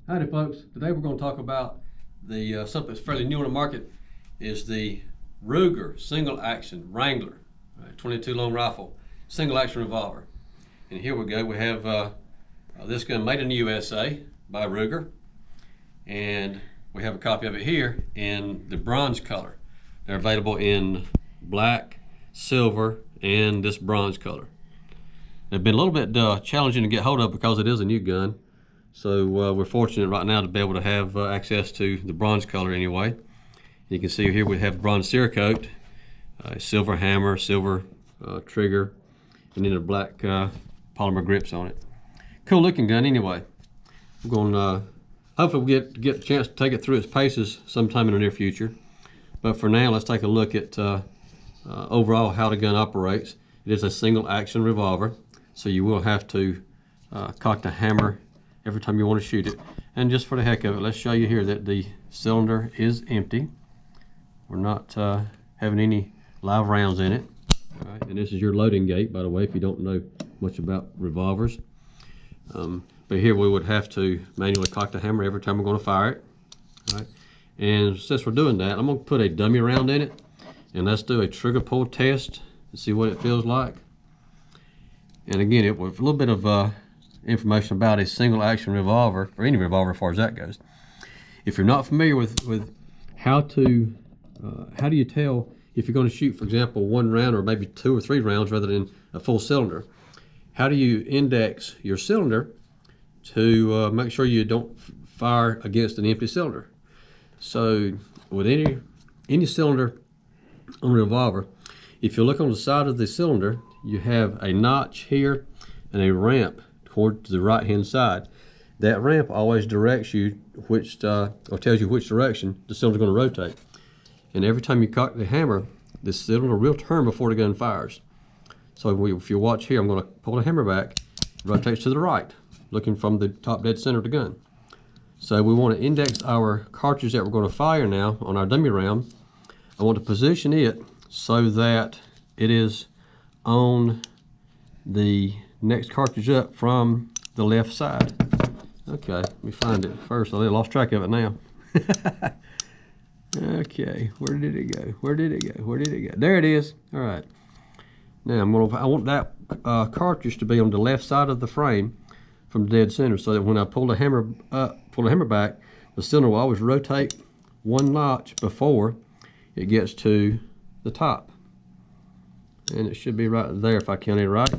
Howdy folks, today we're going to talk about the something that's fairly new on the market is the Ruger single action Wrangler 22 long rifle single action revolver. And here we go, we have this gun made in the USA by Ruger, and we have a copy of it here in the bronze color. They're available in black, silver, and this bronze color. They've been a little bit challenging to get hold of because it is a new gun. So we're fortunate right now to be able to have access to the bronze color anyway. You can see here we have bronze Cerakote, silver hammer, silver trigger, and then a black polymer grips on it. Cool looking gun anyway. We're going to hopefully we'll get a chance to take it through its paces sometime in the near future. But for now, let's take a look at overall how the gun operates. It is a single action revolver, so you will have to cock the hammer every time you want to shoot it. And just for the heck of it, let's show you here that the cylinder is empty. We're not having any live rounds in it. All right, and this is your loading gate, by the way, if you don't know much about revolvers. But here we would have to manually cock the hammer every time we're going to fire it. All right. And since we're doing that, I'm going to put a dummy round in it, and let's do a trigger pull test to see what it feels like. And again, it with a little bit of information about a single action revolver, or any revolver as far as that goes. If you're not familiar with how do you tell if you're going to shoot, for example, one round or maybe 2 or 3 rounds rather than a full cylinder, how do you index your cylinder to make sure you don't fire against an empty cylinder? So with any cylinder on a revolver, if you look on the side of the cylinder, you have a notch here and a ramp toward the right hand side. That ramp always directs you which or tells you which direction the cylinder is going to rotate. And every time you cock the hammer, the cylinder will turn before the gun fires. So if you watch here, I'm going to pull the hammer back, it rotates to the right, looking from the top dead center of the gun. So we want to index our cartridge that we're going to fire now on our dummy round. I want to position it so that it is on the next cartridge up from the left side. Okay, let me find it first. I lost track of it now. Okay, where did it go? Where did it go? Where did it go? There it is. All right. Now I want that cartridge to be on the left side of the frame from the dead center, so that when I pull the hammer up, pull the hammer back, the cylinder will always rotate one notch before it gets to the top. And it should be right there if I count it right.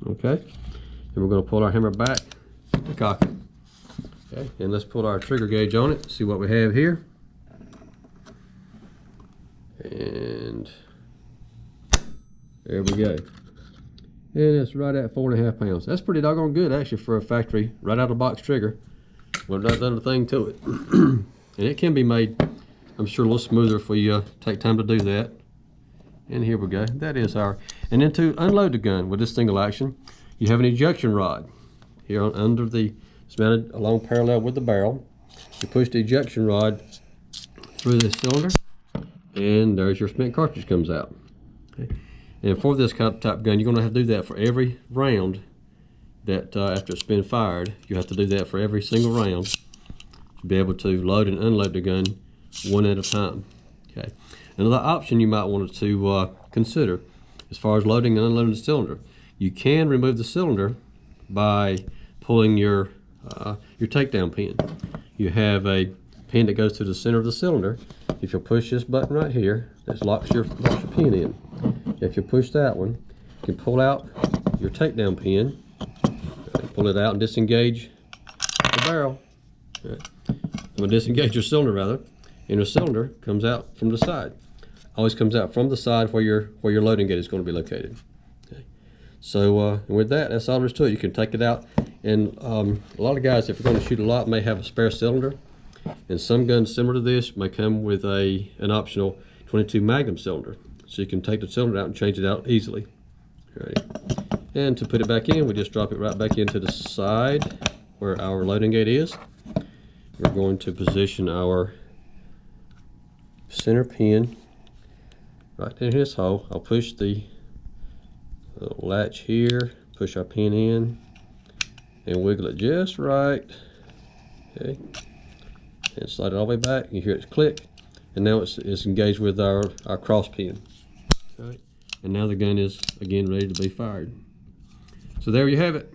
Okay, and we're going to pull our hammer back to cock it. Okay, and let's put our trigger gauge on it, see what we have here. And there we go. And it's right at 4.5 pounds. That's pretty doggone good actually for a factory right out of the box trigger. We've not done a thing to it. And it can be made, I'm sure, a little smoother if we take time to do that. And here we go. That is our. And then to unload the gun with this single action, you have an ejection rod here under the. It's mounted along parallel with the barrel. You push the ejection rod through the cylinder, and there's your spent cartridge comes out. Okay. And for this type gun, you're going to have to do that for every round that after it's been fired. You have to do that for every single round to be able to load and unload the gun one at a time. Okay. Another option you might want to consider as far as loading and unloading the cylinder, you can remove the cylinder by pulling your takedown pin. You have a pin that goes to the center of the cylinder. If you push this button right here, that locks your pin in. If you push that one, you can pull out your takedown pin, pull it out and disengage the barrel. I'm going to disengage your cylinder rather, and the cylinder comes out from the side. Always comes out from the side where your loading gate is going to be located. Okay. So with that, that's all there is to it. You can take it out, and a lot of guys, if you're going to shoot a lot, may have a spare cylinder. And some guns similar to this may come with an optional 22 Magnum cylinder. So you can take the cylinder out and change it out easily. Right. And to put it back in, we just drop it right back into the side where our loading gate is. We're going to position our center pin right in this hole. I'll push the latch here, push our pin in, and wiggle it just right. Okay, and slide it all the way back. You hear it click, and now it's engaged with our cross pin. Okay, and now the gun is again ready to be fired. So there you have it.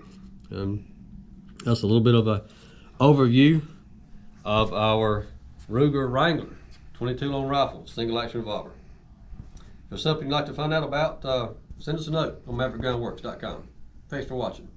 That's a little bit of a overview of our Ruger Wrangler 22 long rifle, single action revolver. If there's something you'd like to find out about, send us a note on maverickgunworks.com. Thanks for watching.